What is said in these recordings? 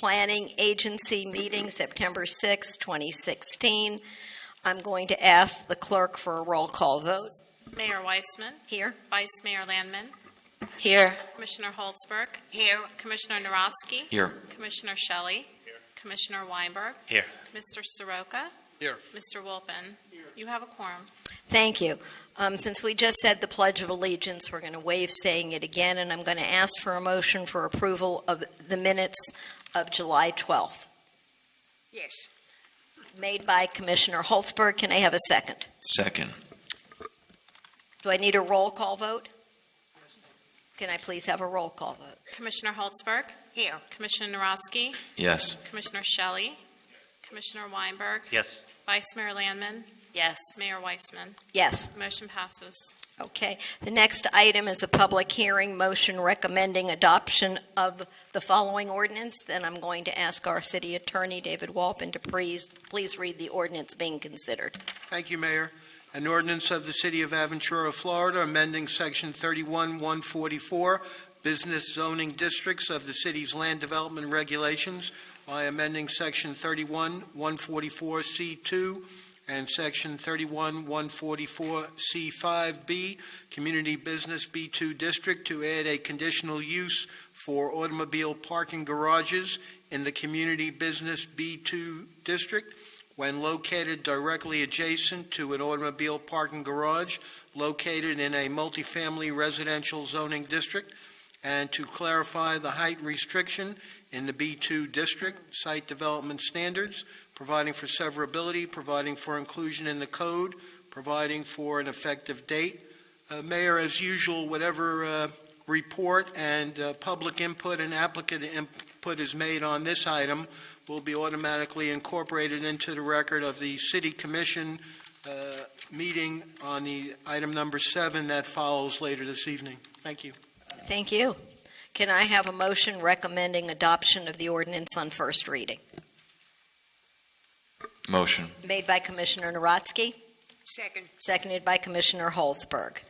Planning Agency meeting, September 6, 2016. I'm going to ask the clerk for a roll call vote. Mayor Weissman. Here. Vice Mayor Landman. Here. Commissioner Holtzberg. Here. Commissioner Narodsky. Here. Commissioner Shelley. Here. Commissioner Weinberg. Here. Mr. Soroka. Here. Mr. Wolpen. Here. You have a quorum. Thank you. Since we just said the Pledge of Allegiance, we're going to waive saying it again, and I'm going to ask for a motion for approval of the minutes of July 12th. Yes. Made by Commissioner Holtzberg. Can I have a second? Second. Do I need a roll call vote? Can I please have a roll call vote? Commissioner Holtzberg. Here. Commissioner Narodsky. Yes. Commissioner Shelley. Commissioner Weinberg. Yes. Vice Mayor Landman. Yes. Mayor Weissman. Yes. Motion passes. Okay. The next item is a public hearing motion recommending adoption of the following ordinance. Then I'm going to ask our city attorney, David Wolpen, to please read the ordinance being considered. Thank you, Mayor. An ordinance of the City of Aventura, Florida, amending Section 31-144, business zoning districts of the city's land development regulations by amending Section 31-144C2 and Section 31-144C5B, Community Business B2 District, to add a conditional use for automobile parking garages in the Community Business B2 District when located directly adjacent to an automobile parking garage located in a multifamily residential zoning district, and to clarify the height restriction in the B2 district, site development standards, providing for severability, providing for inclusion in the code, providing for an effective date. Mayor, as usual, whatever report and public input and applicant input is made on this item will be automatically incorporated into the record of the City Commission meeting on the item number 7 that follows later this evening. Thank you. Thank you. Can I have a motion recommending adoption of the ordinance on first reading? Motion. Made by Commissioner Narodsky, Second. seconded by Commissioner Holtzberg.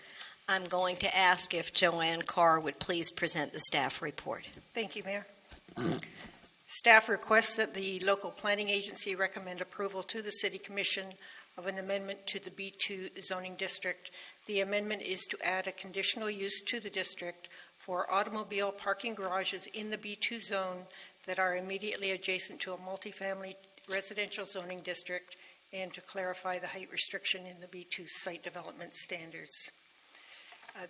I'm going to ask if Joanne Carr would please present the staff report. Thank you, Mayor. Staff requests that the local planning agency recommend approval to the City Commission of an amendment to the B2 zoning district. The amendment is to add a conditional use to the district for automobile parking garages in the B2 zone that are immediately adjacent to a multifamily residential zoning district, and to clarify the height restriction in the B2 site development standards.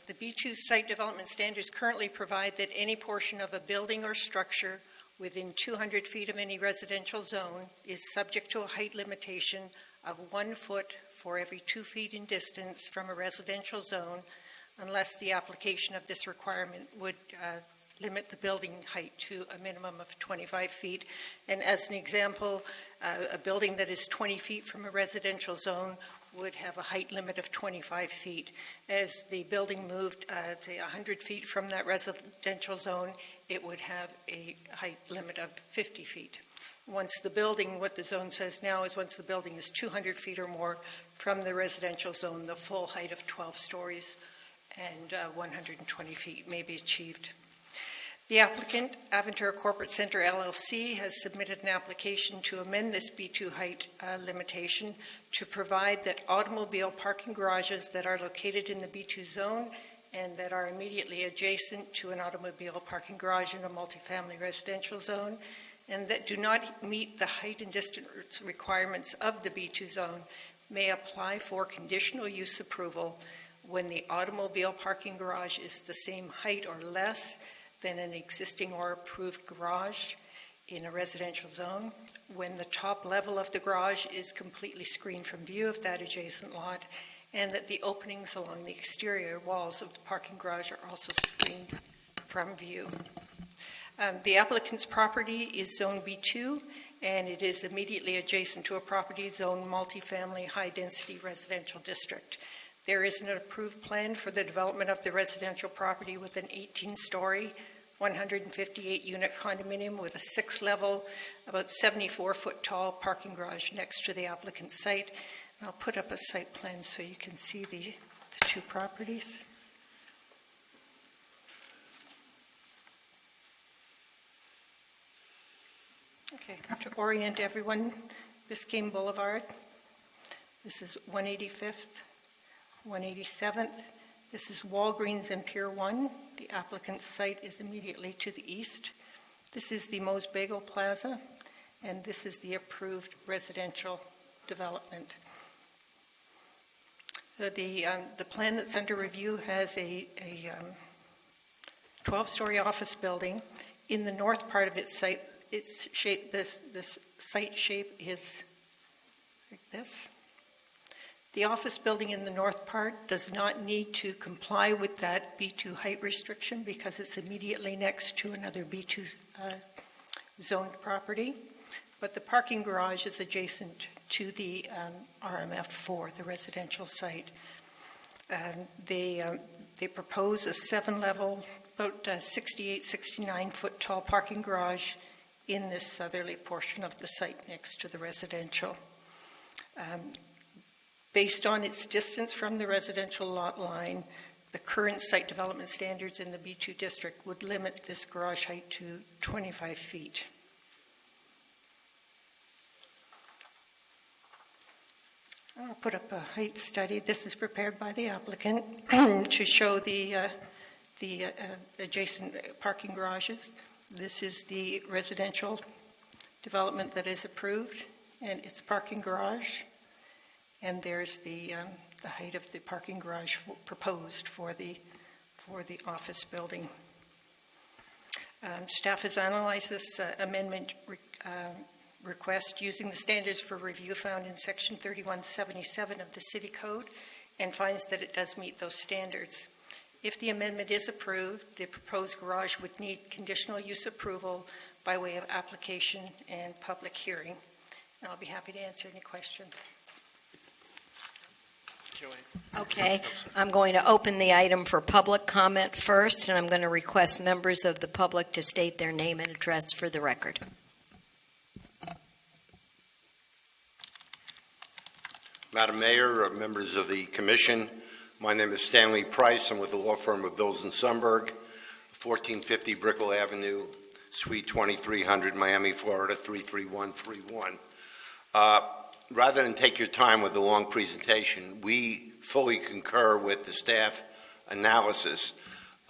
The B2 site development standards currently provide that any portion of a building or structure within 200 feet of any residential zone is subject to a height limitation of 1 foot for every 2 feet in distance from a residential zone, unless the application of this requirement would limit the building height to a minimum of 25 feet. And as an example, a building that is 20 feet from a residential zone would have a height limit of 25 feet. As the building moved, say 100 feet from that residential zone, it would have a height limit of 50 feet. Once the building, what the zone says now is once the building is 200 feet or more from the residential zone, the full height of 12 stories and 120 feet may be achieved. The applicant, Aventura Corporate Center LLC, has submitted an application to amend this B2 height limitation to provide that automobile parking garages that are located in the B2 zone and that are immediately adjacent to an automobile parking garage in a multifamily residential zone and that do not meet the height and distance requirements of the B2 zone may apply for conditional use approval when the automobile parking garage is the same height or less than an existing or approved garage in a residential zone, when the top level of the garage is completely screened from view of that adjacent lot, and that the openings along the exterior walls of the parking garage are also screened from view. The applicant's property is Zone B2, and it is immediately adjacent to a property zone multifamily high-density residential district. There is an approved plan for the development of the residential property with an 18-story, 158-unit condominium with a 6-level, about 74-foot tall parking garage next to the applicant's site. And I'll put up a site plan so you can see the two properties. Okay, to orient everyone, Biscayne Boulevard. This is 185th, 187th. This is Walgreens and Pier 1. The applicant's site is immediately to the east. This is the Moe's Bagel Plaza, and this is the approved residential development. The plan that's under review has a 12-story office building. In the north part of its site, its shape, this site shape is like this. The office building in the north part does not need to comply with that B2 height restriction because it's immediately next to another B2 zoned property. But the parking garage is adjacent to the RMF4, the residential site. They propose a 7-level, about 68, 69-foot tall parking garage in this southerly portion of the site next to the residential. Based on its distance from the residential lot line, the current site development standards in the B2 district would limit this garage height to 25 feet. I'll put up a height study. This is prepared by the applicant to show the adjacent parking garages. This is the residential development that is approved, and its parking garage. And there's the height of the parking garage proposed for the office building. Staff has analyzed this amendment request using the standards for review found in Section 3177 of the City Code and finds that it does meet those standards. If the amendment is approved, the proposed garage would need conditional use approval by way of application and public hearing. And I'll be happy to answer any questions. Okay, I'm going to open the item for public comment first, and I'm going to request members of the public to state their name and address for the record. Madam Mayor, members of the Commission, my name is Stanley Price. I'm with the law firm of Bills and Sundberg, 1450 Brickell Avenue, Suite 2300, Miami, Florida, 33131. Rather than take your time with the long presentation, we fully concur with the staff analysis.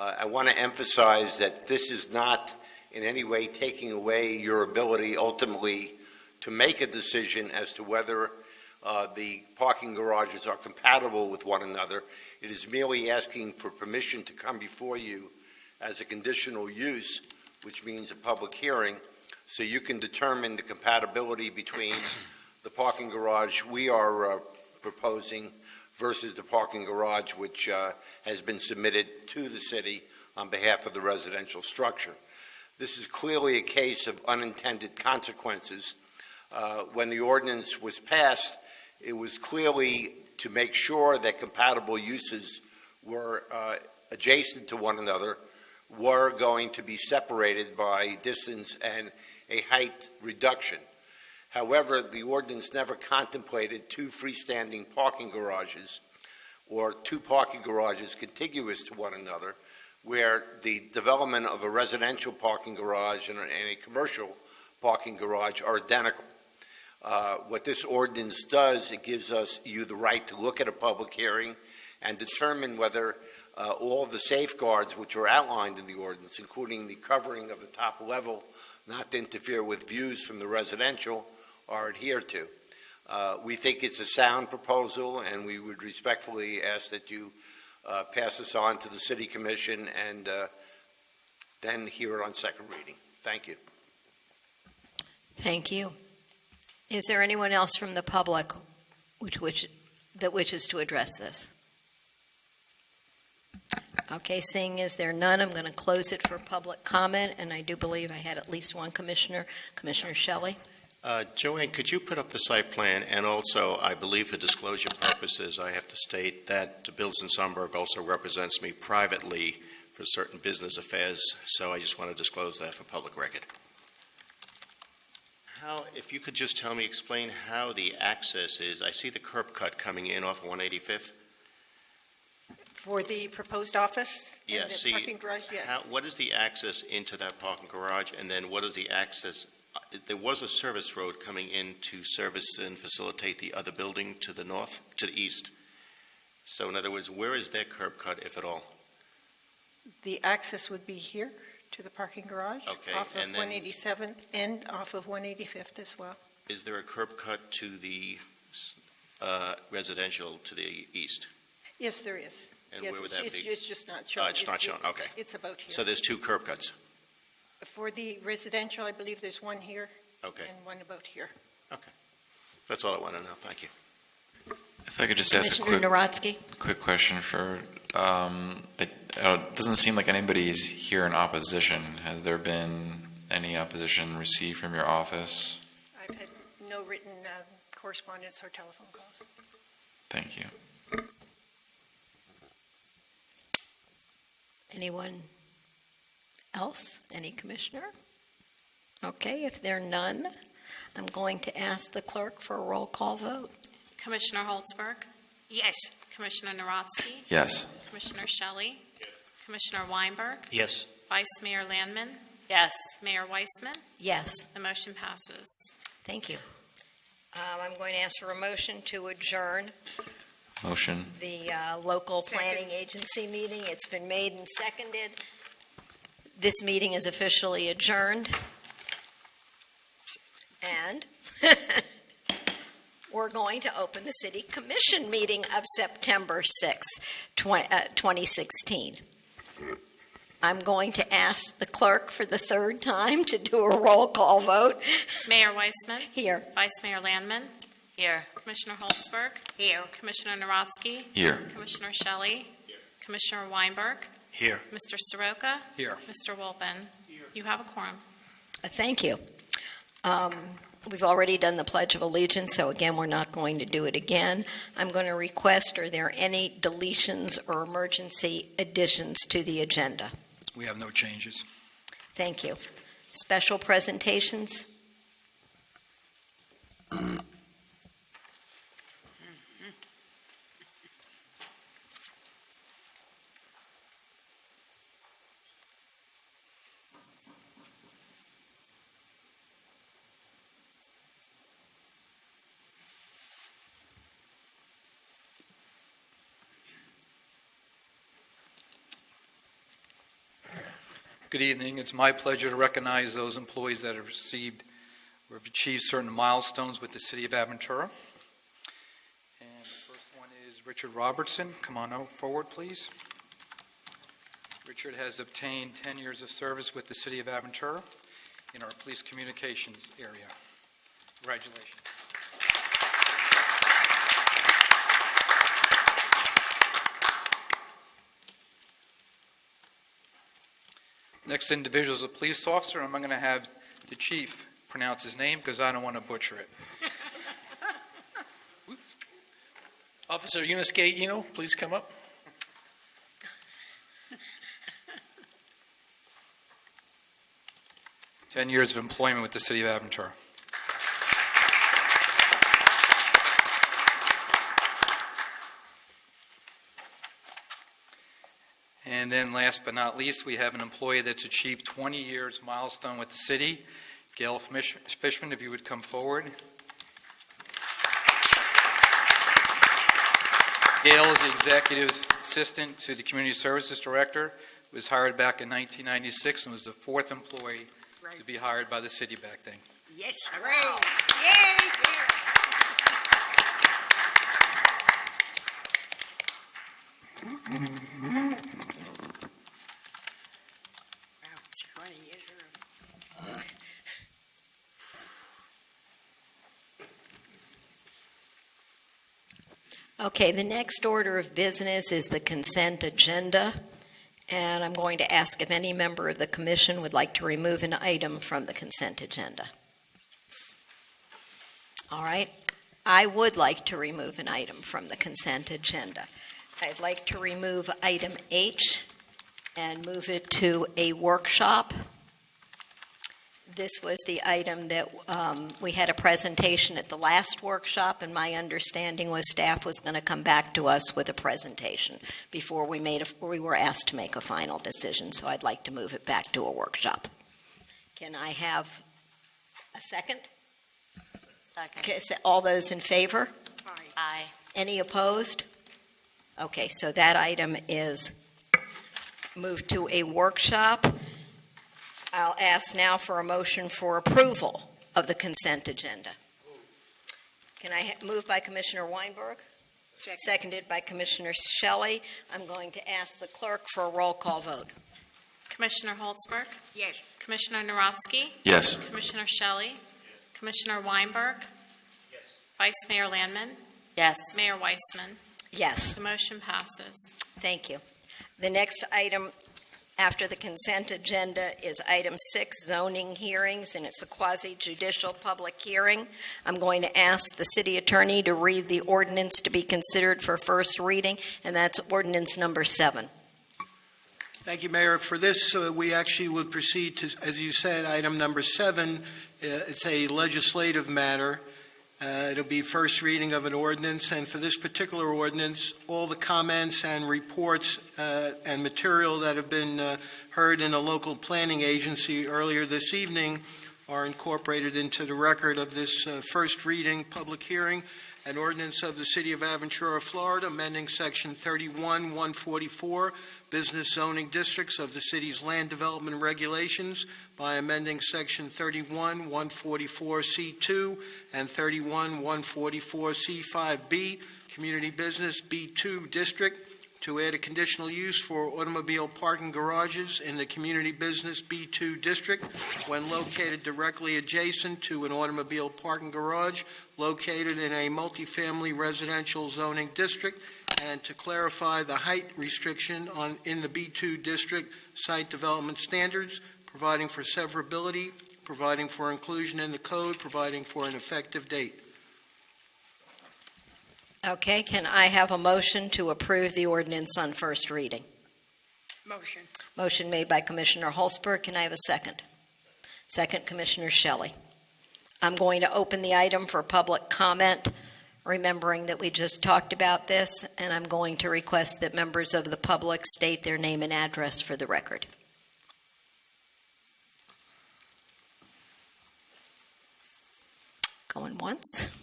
I want to emphasize that this is not in any way taking away your ability ultimately to make a decision as to whether the parking garages are compatible with one another. It is merely asking for permission to come before you as a conditional use, which means a public hearing, so you can determine the compatibility between the parking garage we are proposing versus the parking garage which has been submitted to the city on behalf of the residential structure. This is clearly a case of unintended consequences. When the ordinance was passed, it was clearly to make sure that compatible uses were adjacent to one another, were going to be separated by distance and a height reduction. However, the ordinance never contemplated two freestanding parking garages or two parking garages contiguous to one another, where the development of a residential parking garage and a commercial parking garage are identical. What this ordinance does, it gives you the right to look at a public hearing and determine whether all of the safeguards which are outlined in the ordinance, including the covering of the top level, not to interfere with views from the residential, are adhered to. We think it's a sound proposal, and we would respectfully ask that you pass this on to the City Commission and then hear it on second reading. Thank you. Thank you. Is there anyone else from the public that wishes to address this? Okay, seeing as there are none, I'm going to close it for public comment, and I do believe I had at least one commissioner, Commissioner Shelley. Joanne, could you put up the site plan? And also, I believe for disclosure purposes, I have to state that Bills and Sundberg also represents me privately for certain business affairs, so I just want to disclose that for public record. If you could just explain how the access is. I see the curb cut coming in off of 185th. For the proposed office? And Yes. the parking garage, yes. What is the access into that parking garage, and then what is the access there was a service road coming in to service and facilitate the other building to the north, to the east. So in other words, where is that curb cut, if at all? The access would be here to the parking garage. Okay, Off of and then- 187th and off of 185th as well. Is there a curb cut to the residential to the east? Yes, there is. And Yes, where would it's that be? It's just not shown. It's not shown, okay. It's about here. So there's two curb cuts? For the residential, I believe there's one here Okay, and one about here. that's all I want to know, thank you. If I could just ask a Commissioner Narodsky? quick question for, it doesn't seem like anybody is here in opposition. Has there been any opposition received from your office? I've had no written correspondence or telephone calls. Thank you. Anyone else? Any commissioner? Okay, if there are none, I'm going to ask the clerk for a roll call vote. Commissioner Holtzberg, Yes. Commissioner Narodsky, Yes. Commissioner Shelley, Commissioner Weinberg, Yes. Vice Mayor Landman, Yes. Mayor Weissman. Yes, The motion passes. thank you. I'm going to ask for a motion to adjourn Motion. the local Second. planning agency meeting. It's been made and seconded. This meeting is officially adjourned. And we're going to open the city commission meeting of September 6th, 2016. I'm going to ask the clerk for the third time to do a roll call vote Mayor Weissman, here. Vice Mayor Landman, Here. Commissioner Holtzberg, Here. Commissioner Narodsky, Here. Commissioner Shelley, Commissioner Weinberg, Here. Mr. Soroka, Here. Mr. Wolpen. You have a quorum. Thank you. We've already done the Pledge of Allegiance, so again, we're not going to do it again. I'm going to request, are there any deletions or emergency additions to the agenda? We have no changes. Thank you. Special presentations? Good evening. It's my pleasure to recognize those employees that have received or have achieved certain milestones with the City of Aventura. And the first one is Richard Robertson. Come on forward, please. Richard has obtained 10 years of service with the City of Aventura in our police communications area. Congratulations. Next individual is a police officer, and I'm going to have the chief pronounce his name because I don't want to butcher it. Officer Yunosuke Ino, please come up. "10 years of employment with the City of Aventura." And then last but not least, we have an employee that's achieved 20 years milestone with the city. Gail Fishman, if you would come forward. Gail is the executive assistant to the Community Services Director, was hired back in 1996 and was the fourth employee to be hired by the city back then. Yes. Hooray. Yay. Wow, 20 years ago. Okay, the next order of business is the consent agenda, and I'm going to ask if any member of the commission would like to remove an item from the consent agenda. All right, I would like to remove an item from the consent agenda. I'd like to remove item H and move it to a workshop. This was the item that we had a presentation at the last workshop, and my understanding was staff was going to come back to us with a presentation before we were asked to make a final decision, so I'd like to move it back to a workshop. Can I have A second? Second. Okay, so all those in favor? Aye. Any opposed? Okay, so that item is moved to a workshop. I'll ask now for a motion for approval of the consent agenda. Can I move by Commissioner Weinberg? Seconded by Commissioner Shelley. I'm going to ask the clerk for a roll call vote. Commissioner Holtzberg, Yes. Commissioner Narodsky, Yes. Commissioner Shelley, Commissioner Weinberg, Vice Mayor Landman, Yes. Mayor Weissman. Yes. The motion passes. Thank you. The next item after the consent agenda is item 6, zoning hearings, and it's a quasi-judicial public hearing. I'm going to ask the city attorney to read the ordinance to be considered for first reading, and that's ordinance number 7. Thank you, Mayor. For this, we actually would proceed to, as you said, item number 7. It's a legislative matter. It'll be first reading of an ordinance, and for this particular ordinance, all the comments and reports and material that have been heard in a local planning agency earlier this evening are incorporated into the record of this first reading public hearing. An ordinance of the City of Aventura, Florida, amending Section 31-144, business zoning districts of the city's land development regulations by amending Section 31-144C2 and 31-144C5B, community business B2 district, to add a conditional use for automobile parking garages in the community business B2 district when located directly adjacent to an automobile parking garage located in a multifamily residential zoning district, and to clarify the height restriction in the B2 district site development standards, providing for severability, providing for inclusion in the code, providing for an effective date. Okay, can I have a motion to approve the ordinance on first reading? Motion. Motion made by Commissioner Holzberg. Can I have a second? Second, Commissioner Shelley. I'm going to open the item for public comment, remembering that we just talked about this, and I'm going to request that members of the public state their name and address for the record. Going once.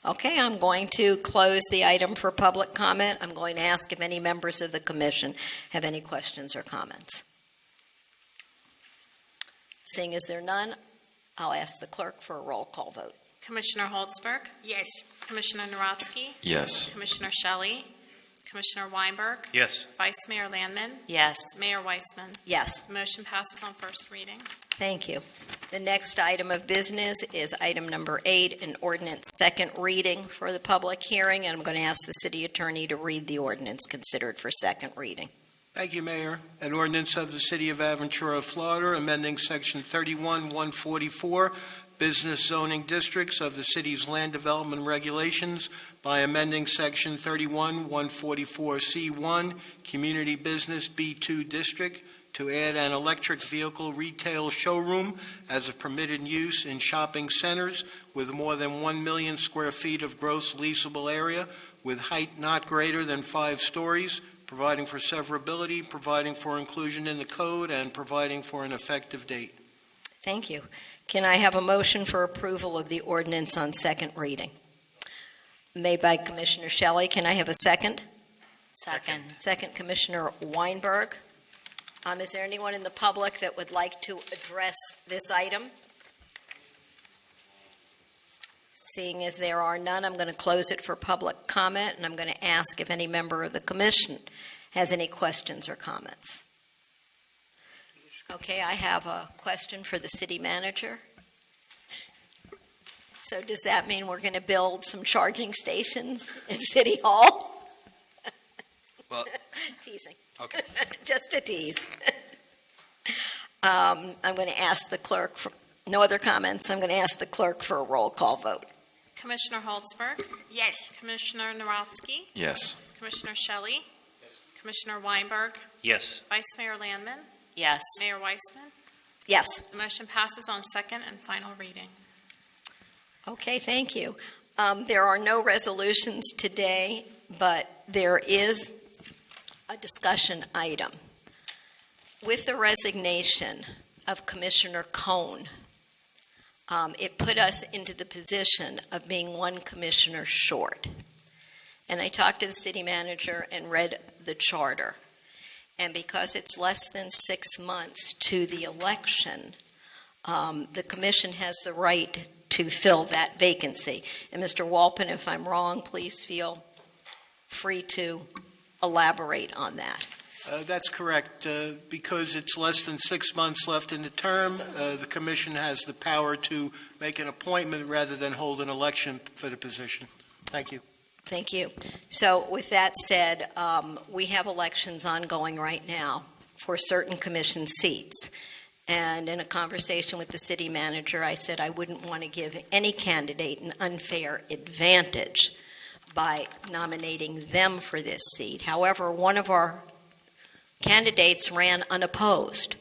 Okay, I'm going to close the item for public comment. I'm going to ask if any members of the commission have any questions or comments. Seeing as there are none, I'll ask the clerk for a roll call vote. Commissioner Holtzberg, Yes. Commissioner Narodsky, Yes. Commissioner Shelley, Commissioner Weinberg, Yes. Vice Mayor Landman, Yes. Mayor Weissman. Yes, The motion passes on first reading. thank you. The next item of business is item number 8, an ordinance second reading for the public hearing, and I'm going to ask the city attorney to read the ordinance considered for second reading. Thank you, Mayor. An ordinance of the City of Aventura, Florida, amending Section 31-144, business zoning districts of the city's land development regulations by amending Section 31-144C1, community business B2 district, to add an electric vehicle retail showroom as a permitted use in shopping centers with more than 1 million square feet of gross leasable area with height not greater than 5 stories, providing for severability, providing for inclusion in the code, and providing for an effective date. Thank you. Can I have a motion for approval of the ordinance on second reading? Made by Commissioner Shelley. Can I have a second? Second. Second, Commissioner Weinberg. Is there anyone in the public that would like to address this item? Seeing as there are none, I'm going to close it for public comment, and I'm going to ask if any member of the commission has any questions or comments. Okay, I have a question for the city manager. So does that mean we're going to build some charging stations in City Hall? Well- Teasing. Okay. Just a tease. I'm going to ask the clerk for, no other comments, I'm going to ask the clerk for a roll call vote. Commissioner Holtzberg, Yes. Commissioner Narodsky, Yes. Commissioner Shelley, Commissioner Weinberg, Yes. Vice Mayor Landman, Yes. Mayor Weissman. Yes. The motion passes on second and final reading. Okay, thank you. There are no resolutions today, but there is a discussion item. With the resignation of Commissioner Cohn, it put us into the position of being one commissioner short. And I talked to the city manager and read the charter. And because it's less than 6 months to the election, the commission has the right to fill that vacancy. And Mr. Walpin, if I'm wrong, please feel free to elaborate on that. That's correct. Because it's less than 6 months left in the term, the commission has the power to make an appointment rather than hold an election for the position. Thank you. Thank you. So with that said, we have elections ongoing right now for certain commission seats. And in a conversation with the city manager, I said I wouldn't want to give any candidate an unfair advantage by nominating them for this seat. However, one of our candidates ran unopposed.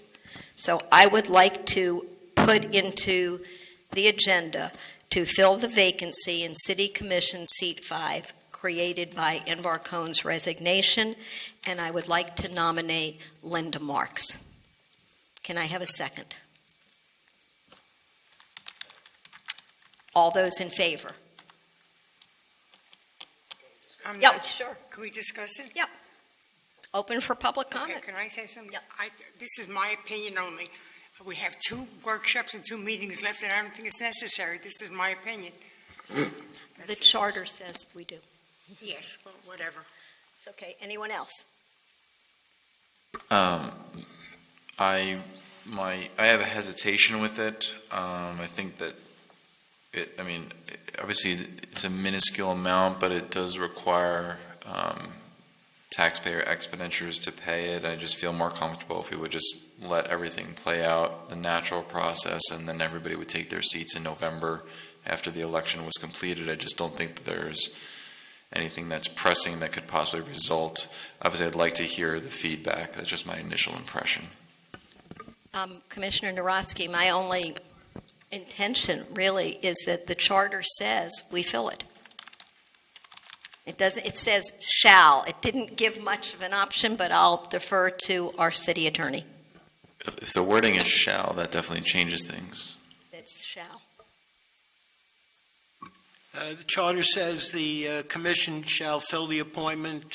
So I would like to put into the agenda to fill the vacancy in City Commission Seat 5 created by Envar Cohn's resignation, and I would like to nominate Linda Marks. Can I have a second? All those in favor? Yeah, sure. Can we discuss it? Open for public comment. Okay, can I say something? Yep. This is my opinion only. We have 2 workshops and 2 meetings left, and I don't think it's necessary. This is my opinion. The charter says we do. Yes, well, whatever. It's okay. Anyone else? I have a hesitation with it. I think that obviously it's a minuscule amount, but it does require taxpayer expenditures to pay it. I just feel more comfortable if we would just let everything play out, the natural process, and then everybody would take their seats in November after the election was completed. I just don't think that there's anything that's pressing that could possibly result. Obviously, I'd like to hear the feedback. That's just my initial impression. Commissioner Narotsky, my only intention really is that the charter says we fill it. It says shall. It didn't give much of an option, but I'll defer to our city attorney. If the wording is shall, that definitely changes things. It's shall. The charter says the commission shall fill the appointment,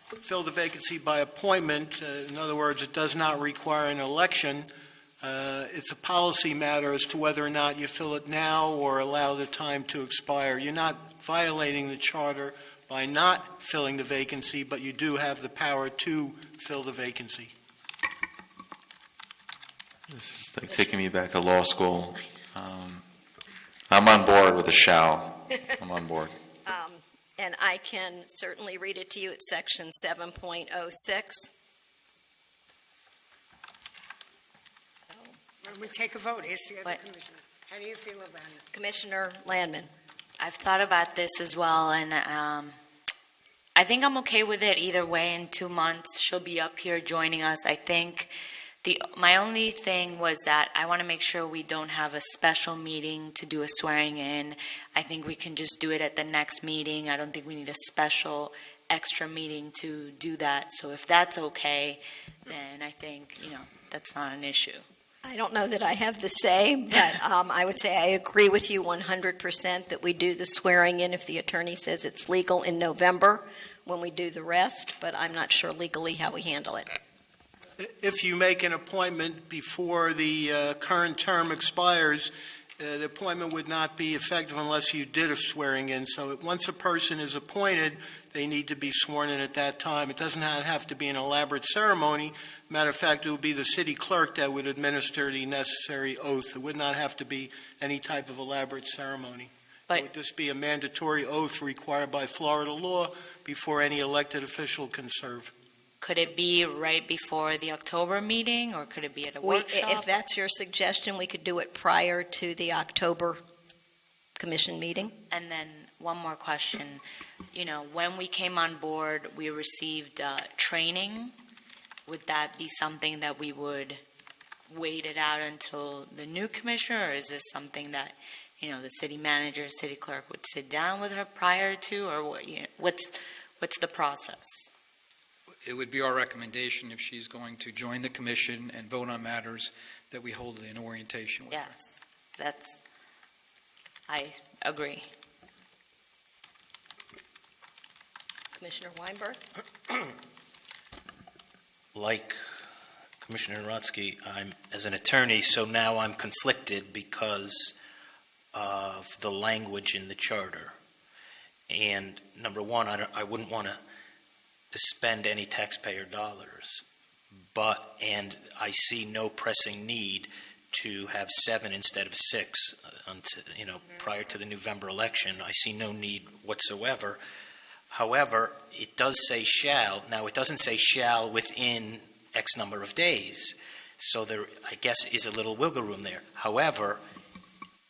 fill the vacancy by appointment. In other words, it does not require an election. It's a policy matter as to whether or not you fill it now or allow the time to expire. You're not violating the charter by not filling the vacancy, but you do have the power to fill the vacancy. This is like taking me back to law school. I'm on board with a shall. I'm on board. And I can certainly read it to you. It's section 7.06. So, When we take a vote, ask the other What? commissioners. How do you feel about it? Commissioner Landman. I've thought about this as well, and I think I'm okay with it either way. In 2 months, she'll be up here joining us. I think my only thing was that I want to make sure we don't have a special meeting to do a swearing in. I think we can just do it at the next meeting. I don't think we need a special extra meeting to do that. So if that's okay, then I think, that's not an issue. I don't know that I have the say, but I would say I agree with you 100% that we do the swearing in if the attorney says it's legal in November when we do the rest, but I'm not sure legally how we handle it. If you make an appointment before the current term expires, the appointment would not be effective unless you did a swearing in. So once a person is appointed, they need to be sworn in at that time. It doesn't have to be an elaborate ceremony. Matter of fact, it would be the city clerk that would administer the necessary oath. It would not have to be any type of elaborate ceremony. It would just be a mandatory oath required by Florida law before any elected official can serve. Could it be right before the October meeting, or could it be at a workshop? If that's your suggestion, we could do it prior to the October commission meeting. And then one more question. When we came on board, we received training. Would that be something that we would wait it out until the new commissioner, or is this something that, the city manager, city clerk would sit down with her prior to, or what? What's the process? It would be our recommendation if she's going to join the commission and vote on matters that we hold an orientation with her. Yes. I agree. Commissioner Weinberg? Like Commissioner Rodsky, I'm as an attorney, so now I'm conflicted because of the language in the charter. And number one, I wouldn't want to spend any taxpayer dollars, and I see no pressing need to have 7 instead of 6 prior to the November election. I see no need whatsoever. However, it does say shall. Now, it doesn't say shall within X number of days, so there, I guess, is a little wiggle room there. However,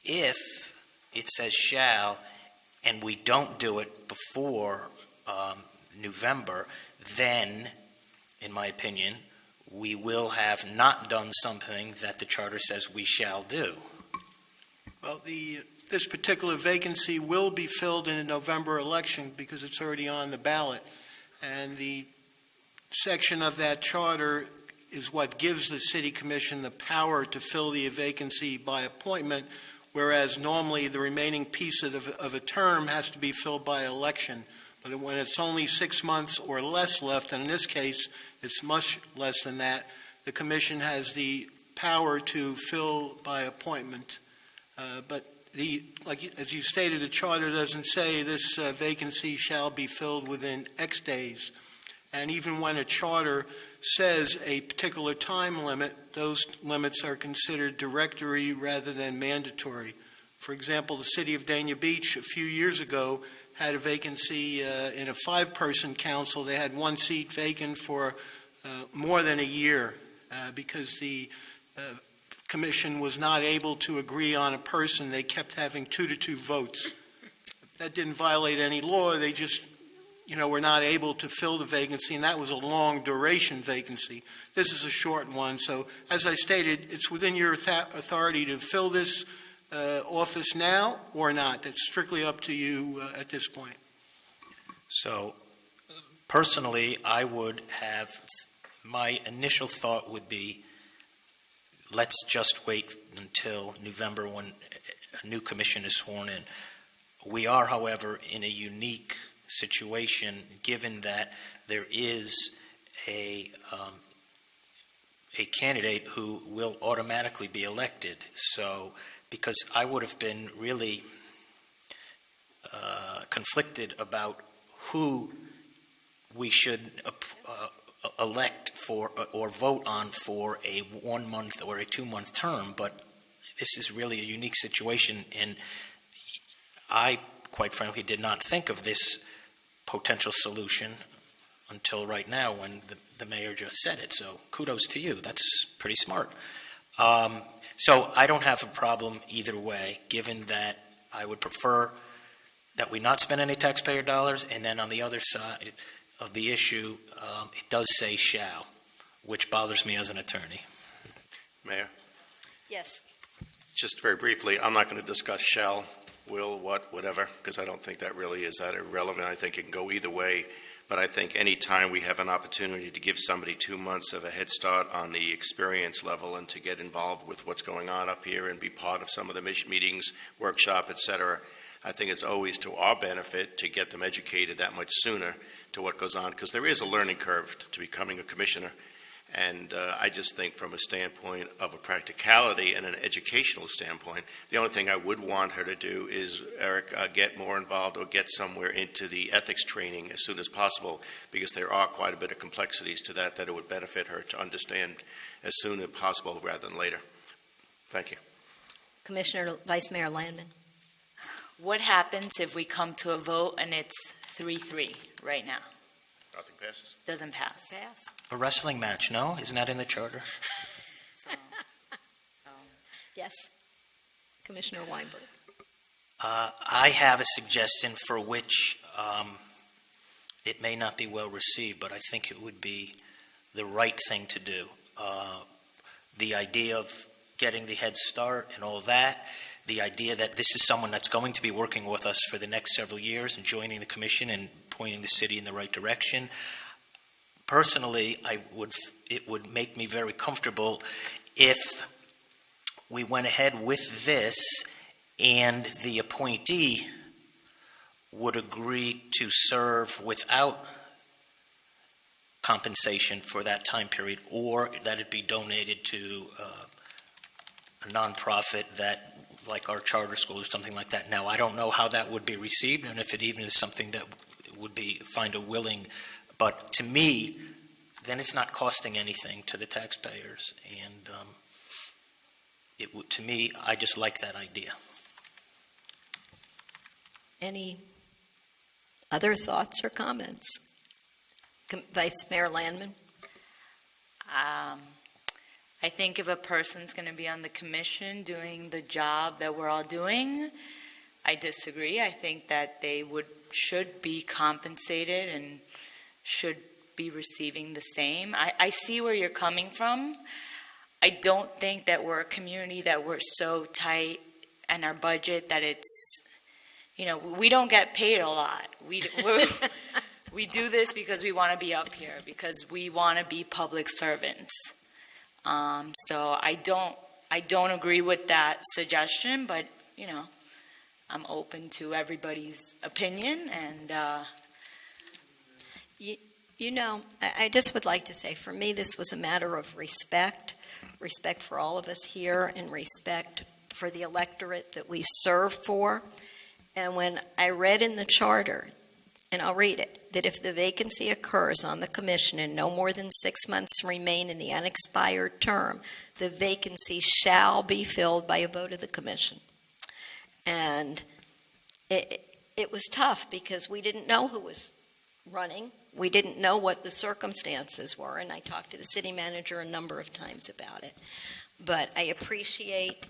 if it says shall, and we don't do it before November, then, in my opinion, we will have not done something that the charter says we shall do. Well, this particular vacancy will be filled in a November election because it's already on the ballot. And the section of that charter is what gives the city commission the power to fill the vacancy by appointment, whereas normally the remaining piece of a term has to be filled by election. But when it's only 6 months or less left, and in this case, it's much less than that, the commission has the power to fill by appointment. But as you stated, the charter doesn't say this vacancy shall be filled within X days. And even when a charter says a particular time limit, those limits are considered directory rather than mandatory. For example, the city of Dania Beach a few years ago had a vacancy in a 5-person council. They had 1 seat vacant for more than a year because the commission was not able to agree on a person. They kept having 2-2 votes. That didn't violate any law. They just, were not able to fill the vacancy, and that was a long duration vacancy. This is a short one. So, as I stated, it's within your authority to fill this office now or not. That's strictly up to you at this point. So, personally, I would have, my initial thought would be, let's just wait until November when a new commission is sworn in. We are, however, in a unique situation given that there is a candidate who will automatically be elected. So, because I would have been really conflicted about who we should elect for or vote on for a 1 month or a 2 month term, but this is really a unique situation, and I, quite frankly, did not think of this potential solution until right now when the mayor just said it. So kudos to you. That's pretty smart. So I don't have a problem either way, given that I would prefer that we not spend any taxpayer dollars, and then on the other side of the issue, it does say shall, which bothers me as an attorney. Mayor, Yes. just very briefly, I'm not going to discuss shall, will, what, whatever, because I don't think that really is that irrelevant. I think it can go either way. But I think any time we have an opportunity to give somebody 2 months of a head start on the experience level and to get involved with what's going on up here and be part of some of the meetings, workshop, et cetera, I think it's always to our benefit to get them educated that much sooner to what goes on, because there is a learning curve to becoming a commissioner. And I just think from a standpoint of a practicality and an educational standpoint, the only thing I would want her to do is, Eric, get more involved or get somewhere into the ethics training as soon as possible, because there are quite a bit of complexities to that it would benefit her to understand as soon as possible rather than later. Thank you. Commissioner Vice Mayor Landman. What happens if we come to a vote and it's 3-3 right now? Nothing passes. Doesn't pass. Pass. A wrestling match, no? Isn't that in the charter? So, Yes. Commissioner Weinberg. I have a suggestion for which it may not be well received, but I think it would be the right thing to do. The idea of getting the head start and all that, the idea that this is someone that's going to be working with us for the next several years and joining the commission and pointing the city in the right direction. Personally, it would make me very comfortable if we went ahead with this and the appointee would agree to serve without compensation for that time period, or that it be donated to a nonprofit that, like our charter school or something like that. Now, I don't know how that would be received, and if it even is something that would be find a willing, but to me, then it's not costing anything to the taxpayers, and it would, to me, I just like that idea. Any other thoughts or comments? Vice Mayor Landman? I think if a person's going to be on the commission doing the job that we're all doing, I disagree. I think that they should be compensated and should be receiving the same. I see where you're coming from. I don't think that we're a community that we're so tight in our budget that it's, we don't get paid a lot. We do this because we want to be up here, because we want to be public servants. So I don't agree with that suggestion, but, I'm open to everybody's opinion, and I just would like to say, for me, this was a matter of respect for all of us here, and respect for the electorate that we serve for. And when I read in the charter, and I'll read it, that if the vacancy occurs on the commission and no more than 6 months remain in the unexpired term, the vacancy shall be filled by a vote of the commission. And it was tough because we didn't know who was running. We didn't know what the circumstances were, and I talked to the city manager a number of times about it. But I appreciate,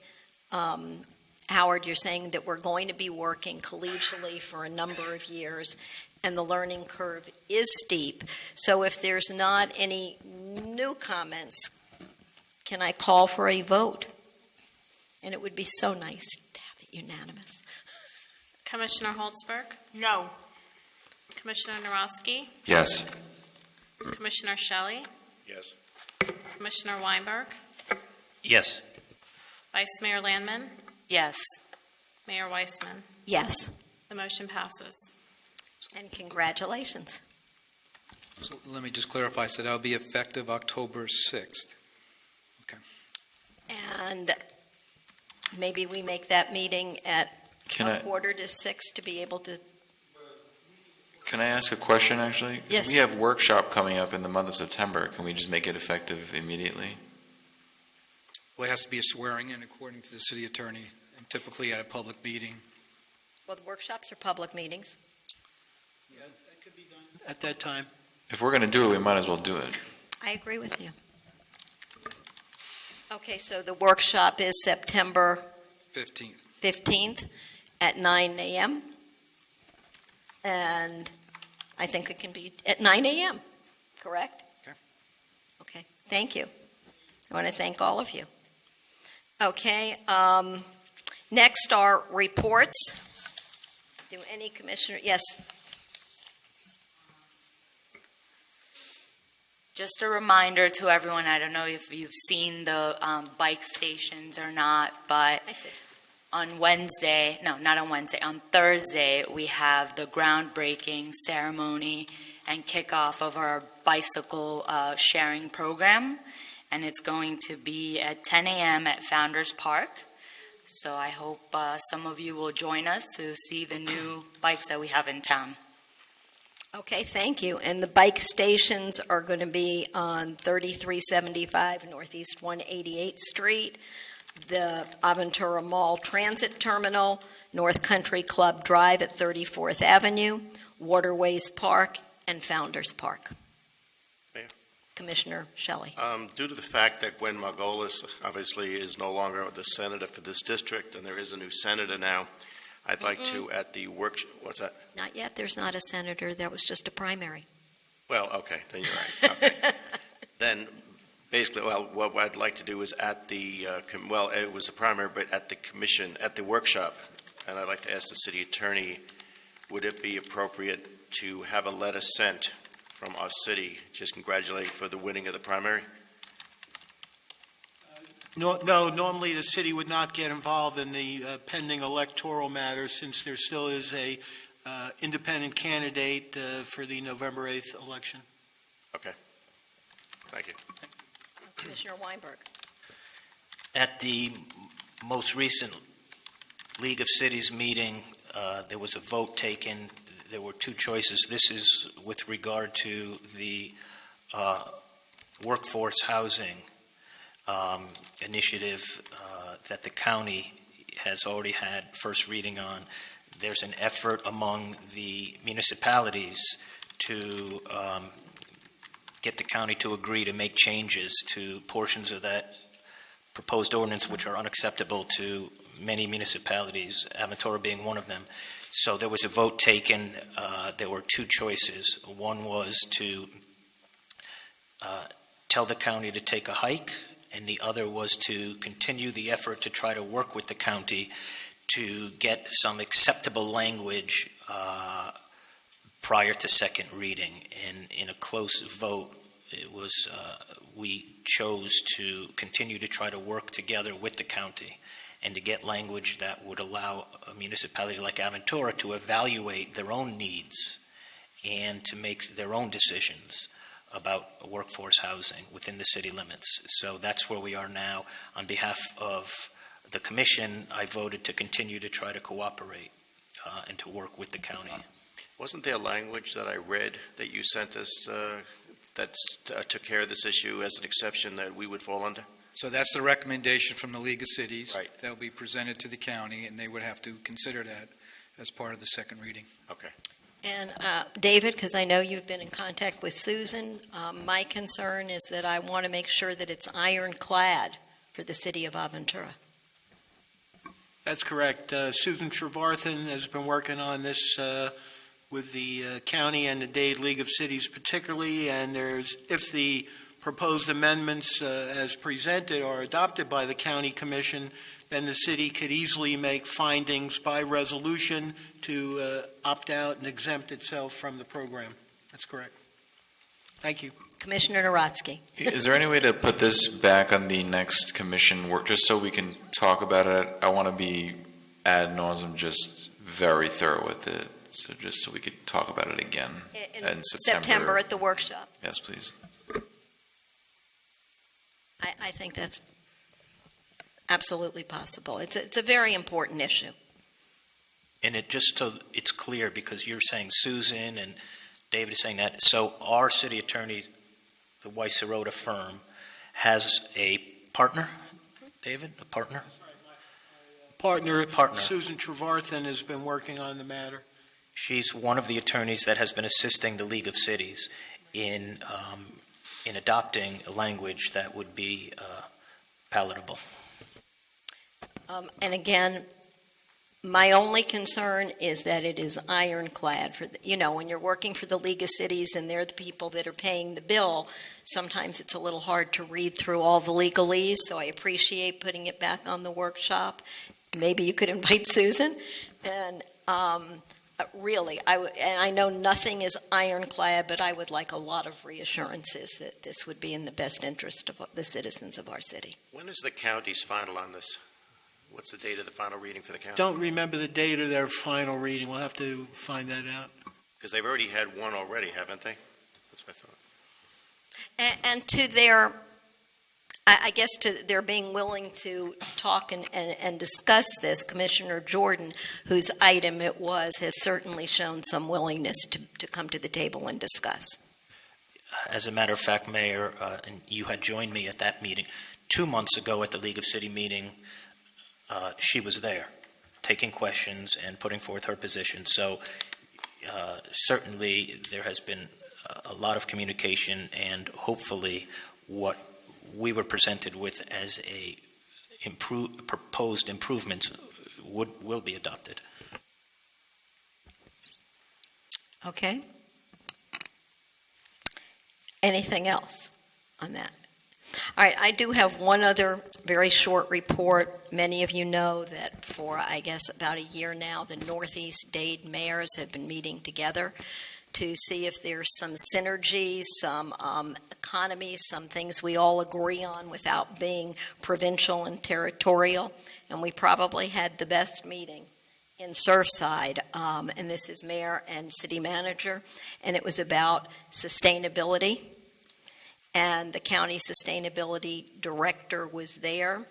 Howard, you're saying that we're going to be working collegially for a number of years, and the learning curve is steep. So if there's not any new comments, can I call for a vote? And it would be so nice to have it unanimous. Commissioner Holtzberg, No. Commissioner Narosky, Yes. Commissioner Shelley, Yes. Commissioner Weinberg, Yes. Vice Mayor Landman, yes. Mayor Weissman. Yes, The motion passes. and congratulations. So let me just clarify, so that'll be effective October 6th. And maybe we make that meeting at Can a I, 5:45 to be able to. can I ask a question, actually? 'Cause Yes. we have workshop coming up in the month of September. Can we just make it effective immediately? Well, it has to be a swearing in according to the city attorney, and typically at a public meeting. Well, the workshops are public meetings. Yeah, that could be done at that time. If we're going to do it, we might as well do it. I agree with you. Okay, so the workshop is September 15th. 15th at 9 a.m. And I think it can be at 9 a.m., correct? Okay. Okay, thank you. I want to thank all of you. Okay, next are reports. Do any commissioner, yes, Just a reminder to everyone, I don't know if you've seen the bike stations or not, but I said, on Wednesday, no, not on Wednesday, on Thursday, we have the groundbreaking ceremony and kickoff of our bicycle sharing program, and it's going to be at 10 a.m. at Founders Park. So I hope some of you will join us to see the new bikes that we have in town. okay, thank you. And the bike stations are going to be on 3375 Northeast 188th Street, the Aventura Mall Transit Terminal, North Country Club Drive at 34th Avenue, Waterways Park, and Founders Park. Mayor? Commissioner Shelley. Due to the fact that Gwen Margolis obviously is no longer the senator for this district, and there is a new senator now, I'd like to, at the what's that? Not yet, there's not a senator, that was just a primary. Well, okay, then you're right. Okay. Then, basically, well, what I'd like to do is at the, it was a primary, but at the commission, at the workshop, and I'd like to ask the city attorney, would it be appropriate to have a letter sent from our city, just congratulating for the winning of the primary? No, normally the city would not get involved in the pending electoral matter since there still is a independent candidate for the November 8th election. Thank you. Commissioner Weinberg. At the most recent League of Cities meeting, there was a vote taken. There were two choices. This is with regard to the workforce housing initiative that the county has already had first reading on. There's an effort among the municipalities to get the county to agree to make changes to portions of that proposed ordinance which are unacceptable to many municipalities, Aventura being one of them. So there was a vote taken. There were two choices. One was to tell the county to take a hike, and the other was to continue the effort to try to work with the county to get some acceptable language prior to second reading. And in a close vote, it was we chose to continue to try to work together with the county and to get language that would allow a municipality like Aventura to evaluate their own needs and to make their own decisions about workforce housing within the city limits. So that's where we are now. On behalf of the commission, I voted to continue to try to cooperate and to work with the county. Wasn't there language that I read that you sent us that took care of this issue as an exception that we would fall under? So that's the recommendation from the League of Cities. Right. That will be presented to the county, and they would have to consider that as part of the second reading. Okay. And David, because I know you've been in contact with Susan, my concern is that I want to make sure that it's ironclad for the city of Aventura. That's correct. Susan Trevarthen has been working on this with the county and the Dade League of Cities particularly, and if the proposed amendments as presented are adopted by the county commission, then the city could easily make findings by resolution to opt out and exempt itself from the program. That's correct. Thank you. Commissioner Narodsky. Is there any way to put this back on the next commission work, just so we can talk about it? I want to be ad nauseum, just very thorough with it, so just so we could talk about it again In September at the workshop. Yes, please. I think that's absolutely possible. It's a very important issue. And it just so it's clear, because you're saying Susan and David is saying that, so our city attorney, the Weiss Sirota firm, has a partner, David, a partner? Partner. Susan Trevarthen has been working on the matter. She's one of the attorneys that has been assisting the League of Cities in adopting a language that would be palatable. And again, my only concern is that it is ironclad. When you're working for the League of Cities and they're the people that are paying the bill, sometimes it's a little hard to read through all the legalese, so I appreciate putting it back on the workshop. Maybe you could invite Susan. And really, I know nothing is ironclad, but I would like a lot of reassurances that this would be in the best interest of the citizens of our city. When is the county's final on this? What's the date of the final reading for the county? Don't remember the date of their final reading. We'll have to find that out. Because they've already had one already, haven't they? That's my thought. And to their, I guess to their being willing to talk and discuss this, Commissioner Jordan, whose item it was, has certainly shown some willingness to come to the table and discuss. As a matter of fact, Mayor, and you had joined me at that meeting, 2 months ago at the League of City meeting, she was there, taking questions and putting forth her position. So certainly there has been a lot of communication, and hopefully what we were presented with as a proposed improvements will be adopted. Okay? Anything else on that? All right, I do have one other very short report. Many of you know that for, I guess, about a year now, the Northeast Dade mayors have been meeting together to see if there's some synergy, some economies, some things we all agree on without being provincial and territorial. And we probably had the best meeting in Surfside, and this is mayor and city manager, and it was about sustainability. And the county sustainability director was there.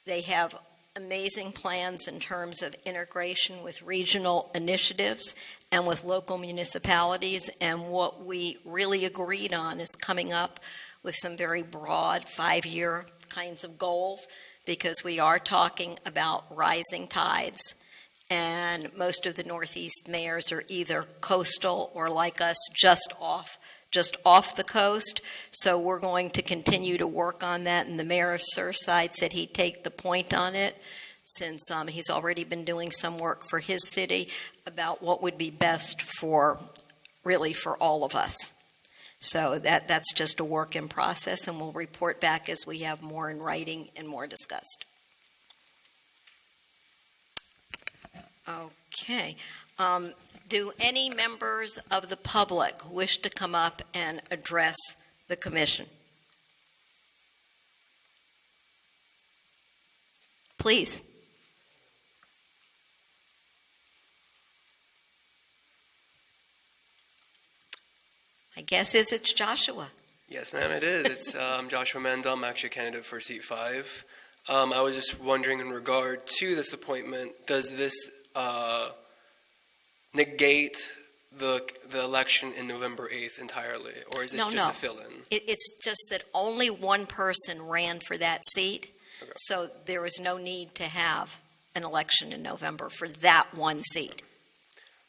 They have amazing plans in terms of integration with regional initiatives and with local municipalities, and what we really agreed on is coming up with some very broad 5-year kinds of goals, because we are talking about rising tides, and most of the Northeast mayors are either coastal or, like us, just off the coast. So we're going to continue to work on that, and the mayor of Surfside said he'd take the point on it, since he's already been doing some work for his city about what would be best for all of us. So that's just a work in process, and we'll report back as we have more in writing and more discussed. Okay. Do any members of the public wish to come up and address the commission? Please. I guess it's Joshua. Yes, ma'am, it is. It's Joshua Mendel. I'm actually a candidate for seat 5. I was just wondering, in regard to this appointment, does this negate the election in November 8th entirely, or is this just a fill-in? It's just that only one person ran for that seat, Okay. so there was no need to have an election in November for that one seat.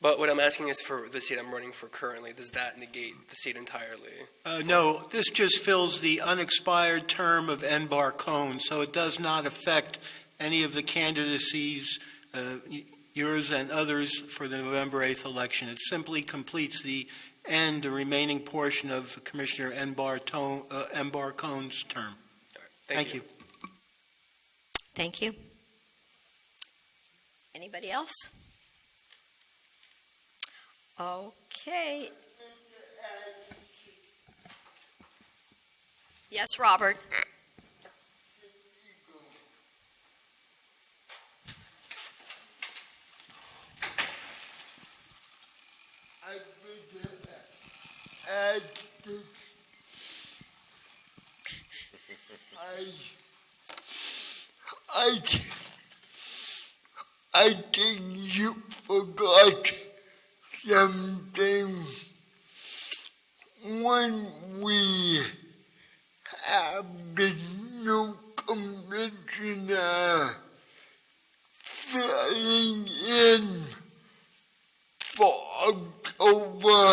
But what I'm asking is for the seat I'm running for currently, does that negate the seat entirely? No, this just fills the unexpired term of N-Bar Cone, so it does not affect any of the candidacies, yours and others, for the November 8th election. It simply completes the remaining portion of Commissioner N-Bar Cone's term. All right, thank you. Thank you. Anybody else? Okay. Yes, Robert. I think you forgot something. When we have the new commissioner filling in for October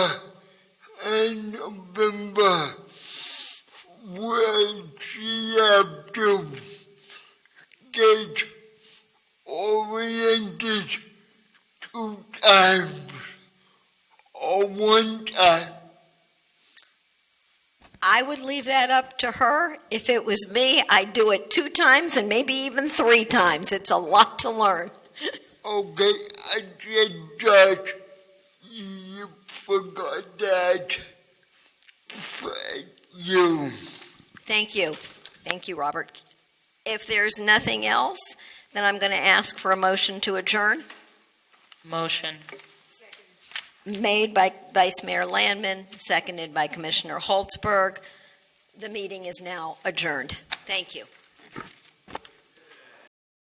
and November, will she have to get oriented 2 times or 1 time? I would leave that up to her. If it was me, I'd do it 2 times and maybe even 3 times. It's a lot to learn. Okay, I said Josh, you forgot that. You. Thank you. Thank you, Robert. If there's nothing else, then I'm going to ask for a motion to adjourn. Motion. Made by Vice Mayor Landman, seconded by Commissioner Holtzberg. The meeting is now adjourned. Thank you.